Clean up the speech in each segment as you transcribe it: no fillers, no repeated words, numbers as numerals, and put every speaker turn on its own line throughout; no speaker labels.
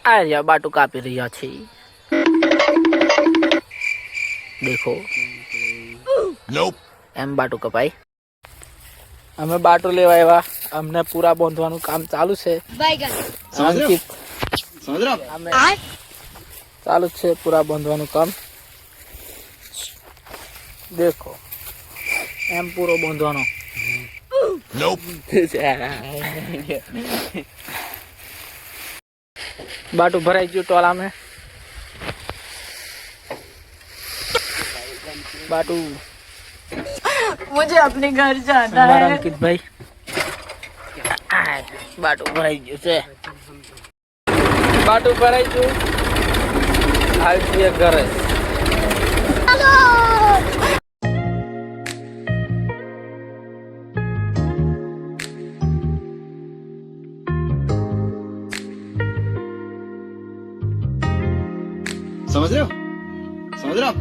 आर्या बाटू कापी रहा छे देखो एम बाटू कपाई અમે બાટો લેવા આવ્યા અમને પૂરા બાંધવાનું કામ ચાલુ છે અંકિત સમજ રહ્યો અમે ચાલુ છે પૂરા બાંધવાનું કામ देखो એમ પૂરો બાંધવાનો बाटू भराई गयो टोला में बाटू
मुझे अपने घर जाना है
अंकित भाई बाटू भराई गयो छे बाटू भराई गयो आवी घरे
समझ रहे हो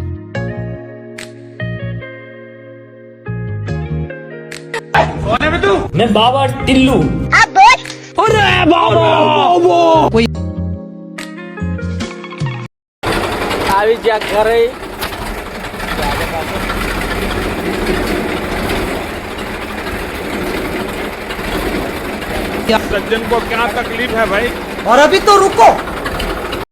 कौन है तू?
मैं बाबा टिल्लू
अरे बाबा आवी जा घरे
सज्जन को क्या तकलीफ है भाई?
और अभी तो रुको